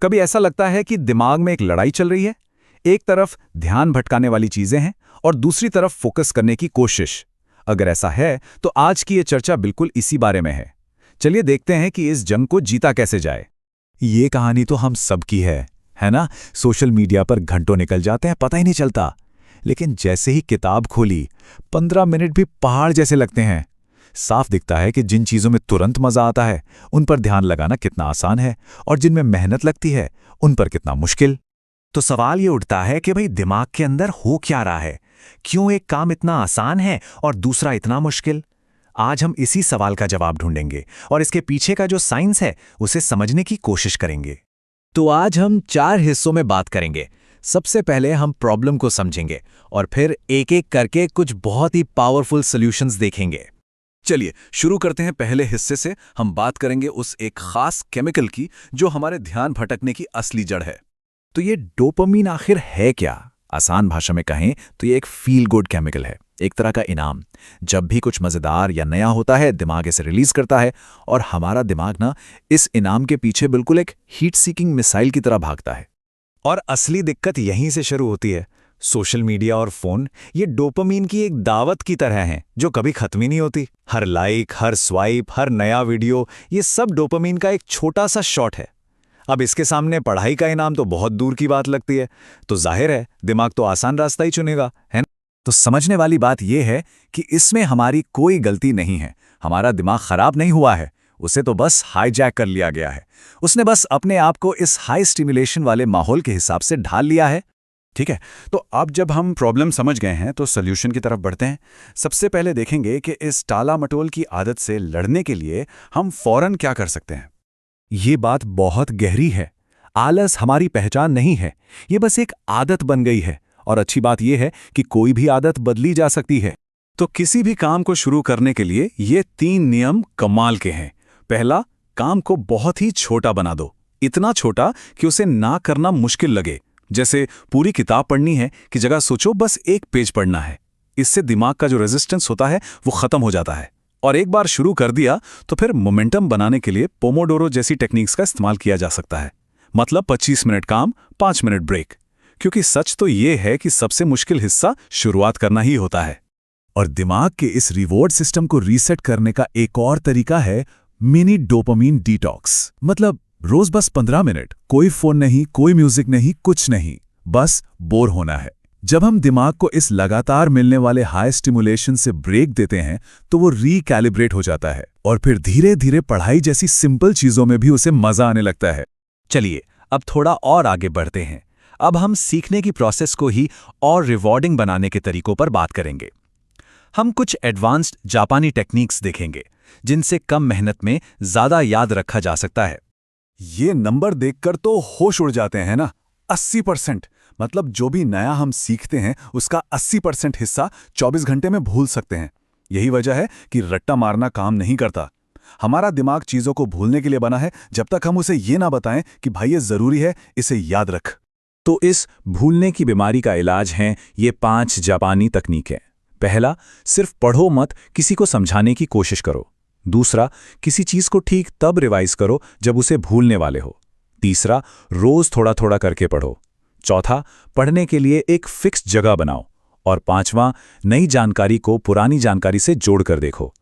कभी ऐसा लगता है कि दिमाग में एक लड़ाई चल रही है। एक तरफ ध्यान भटकाने वाली चीजें हैं और दूसरी तरफ फोकस करने की कोशिश। अगर ऐसा है तो आज की ये चर्चा बिल्कुल इसी बारे में है। चलिए देखते हैं कि इस जंग को जीता कैसे जाए। ये कहानी तो हम सबकी है ना? सोशल मीडिया पर घंटों निकल जाते हैं, पता ही नहीं चलता। लेकिन जैसे ही किताब खोली, 15 मिनट भी पहाड़ जैसे लगते हैं। साफ दिखता है कि जिन चीज़ों में तुरंत मज़ा आता है, उन पर ध्यान लगाना कितना आसान है, और जिनमें मेहनत लगती है, उन पर कितना मुश्किल। तो सवाल ये उठता है कि भाई दिमाग के अंदर हो क्या रहा है? क्यों एक काम इतना आसान है और दूसरा इतना मुश्किल? आज हम इसी सवाल का जवाब ढूंढेंगे और इसके पीछे का जो साइंस है उसे समझने की कोशिश करेंगे। तो आज हम 4 हिस्सों में बात करेंगे। सबसे पहले हम प्रॉब्लम को समझेंगे और फिर एक एक करके कुछ बहुत ही पावरफुल सॉल्यूशंस देखेंगे। चलिए शुरू करते हैं। पहले हिस्से से हम बात करेंगे उस एक खास केमिकल की जो हमारे ध्यान भटकने की असली जड़ है। तो ये डोपामिन आखिर है क्या? आसान भाषा में कहें तो ये एक फील गुड केमिकल है, एक तरह का इनाम। जब भी कुछ मज़ेदार या नया होता है, दिमाग इसे रिलीज करता है और हमारा दिमाग ना इस इनाम के पीछे बिल्कुल एक हीट सीकिंग मिसाइल की तरह भागता है। और असली दिक्कत यहीं से शुरू होती है। सोशल मीडिया और फोन ये डोपामिन की एक दावत की तरह हैं जो कभी खत्म ही नहीं होती। हर लाइक, हर स्वाइप, हर नया वीडियो, ये सब डोपामिन का एक छोटा सा शॉट है। अब इसके सामने पढ़ाई का इनाम तो बहुत दूर की बात लगती है। तो जाहिर है दिमाग तो आसान रास्ता ही चुनेगा, है ना? तो समझने वाली बात यह है कि इसमें हमारी कोई गलती नहीं है। हमारा दिमाग खराब नहीं हुआ है, उसे तो बस हाईजैक कर लिया गया है। उसने बस अपने आप को इस हाई स्टिमुलेशन वाले माहौल के हिसाब से ढाल लिया है। ठीक है, तो अब जब हम प्रॉब्लम समझ गए हैं तो सॉल्यूशन की तरफ बढ़ते हैं। सबसे पहले देखेंगे कि इस टाला मटोल की आदत से लड़ने के लिए हम फौरन क्या कर सकते हैं। ये बात बहुत गहरी है। आलस हमारी पहचान नहीं है, ये बस एक आदत बन गई है। और अच्छी बात यह है कि कोई भी आदत बदली जा सकती है। तो किसी भी काम को शुरू करने के लिए ये 3 नियम कमाल के हैं। पहला, काम को बहुत ही छोटा बना दो, इतना छोटा कि उसे ना करना मुश्किल लगे। जैसे पूरी किताब पढ़नी है की जगह सोचो बस एक पेज पढ़ना है। इससे दिमाग का जो रेजिस्टेंस होता है वो खत्म हो जाता है। और एक बार शुरू कर दिया तो फिर मोमेंटम बनाने के लिए पोमोडोरो जैसी टेक्निक्स का इस्तेमाल किया जा सकता है। मतलब 25 मिनट काम, 5 मिनट ब्रेक। क्योंकि सच तो ये है कि सबसे मुश्किल हिस्सा शुरुआत करना ही होता है। और दिमाग के इस रिवॉर्ड सिस्टम को रीसेट करने का एक और तरीका है मिनी डोपामिन डिटॉक्स। मतलब रोज बस 15 मिनट, कोई फोन नहीं, कोई म्यूजिक नहीं, कुछ नहीं, बस बोर होना है। जब हम दिमाग को इस लगातार मिलने वाले हाई स्टिमुलेशन से ब्रेक देते हैं तो वो रीकैलिब्रेट हो जाता है और फिर धीरे धीरे पढ़ाई जैसी सिंपल चीजों में भी उसे मजा आने लगता है। चलिए अब थोड़ा और आगे बढ़ते हैं। अब हम सीखने की प्रोसेस को ही और रिवॉर्डिंग बनाने के तरीकों पर बात करेंगे। हम कुछ एडवांस्ड जापानी टेक्निक्स देखेंगे जिनसे कम मेहनत में ज्यादा याद रखा जा सकता है। ये नंबर देखकर तो होश उड़ जाते हैं ना। 80%। मतलब जो भी नया हम सीखते हैं उसका 80% हिस्सा 24 घंटे में भूल सकते हैं। यही वजह है कि रट्टा मारना काम नहीं करता। हमारा दिमाग चीजों को भूलने के लिए बना है, जब तक हम उसे ये ना बताएं कि भाई ये जरूरी है, इसे याद रख। तो इस भूलने की बीमारी का इलाज है ये 5 जापानी तकनीकें। पहला, सिर्फ पढ़ो मत, किसी को समझाने की कोशिश करो। दूसरा, किसी चीज को ठीक तब रिवाइज करो जब उसे भूलने वाले हो। तीसरा, रोज थोड़ा थोड़ा करके पढ़ो। चौथा, पढ़ने के लिए एक फिक्स जगह बनाओ। और पांचवां, नई जानकारी को पुरानी जानकारी से जोड़कर देखो।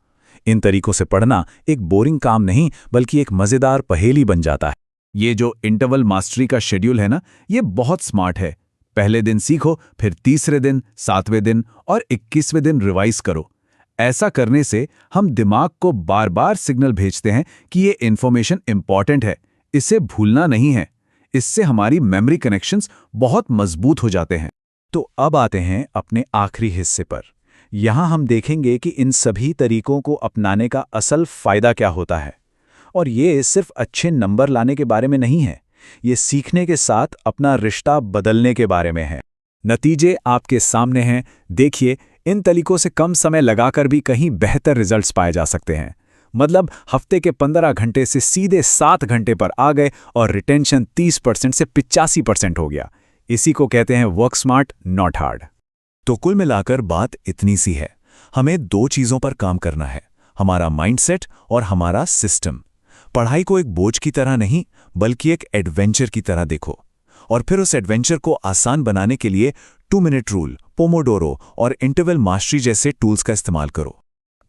इन तरीकों से पढ़ना एक बोरिंग काम नहीं बल्कि एक मजेदार पहेली बन जाता है। ये जो इंटरवल मास्टरी का शेड्यूल है ना, ये बहुत स्मार्ट है। पहले दिन सीखो, फिर तीसरे दिन, 7वें दिन और 21वें दिन रिवाइज करो। ऐसा करने से हम दिमाग को बार बार सिग्नल भेजते हैं कि ये इन्फॉर्मेशन इंपॉर्टेंट है, इसे भूलना नहीं है। इससे हमारी मेमोरी कनेक्शंस बहुत मजबूत हो जाते हैं। तो अब आते हैं अपने आखिरी हिस्से पर। यहाँ हम देखेंगे कि इन सभी तरीकों को अपनाने का असल फायदा क्या होता है। और ये सिर्फ अच्छे नंबर लाने के बारे में नहीं है, ये सीखने के साथ अपना रिश्ता बदलने के बारे में है। नतीजे आपके सामने हैं। देखिए, इन तरीकों से कम समय लगाकर भी कहीं बेहतर रिजल्ट्स पाए जा सकते हैं। मतलब हफ्ते के 15 घंटे से सीधे 7 घंटे पर आ गए और रिटेंशन 30% से 85% हो गया। इसी को कहते हैं वर्क स्मार्ट नॉट हार्ड। तो कुल मिलाकर बात इतनी सी है, हमें 2 चीज़ों पर काम करना है, हमारा माइंडसेट और हमारा सिस्टम। पढ़ाई को एक बोझ की तरह नहीं बल्कि एक एडवेंचर की तरह देखो। और फिर उस एडवेंचर को आसान बनाने के लिए 2 मिनट रूल, पोमोडोरो और इंटरवल मास्टरी जैसे टूल्स का इस्तेमाल करो।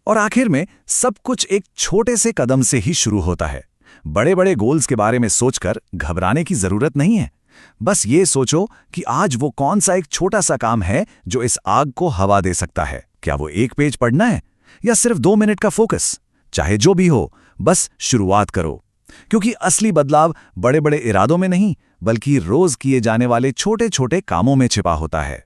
और आखिर में सब कुछ एक छोटे से कदम से ही शुरू होता है। बड़े बड़े गोल्स के बारे में सोचकर घबराने की जरूरत नहीं है। बस ये सोचो कि आज वो कौन सा एक छोटा सा काम है जो इस आग को हवा दे सकता है। क्या वो एक पेज पढ़ना है या सिर्फ 2 मिनट का फोकस? चाहे जो भी हो, बस शुरुआत करो। क्योंकि असली बदलाव बड़े बड़े इरादों में नहीं, बल्कि रोज किए जाने वाले छोटे छोटे कामों में छिपा होता है।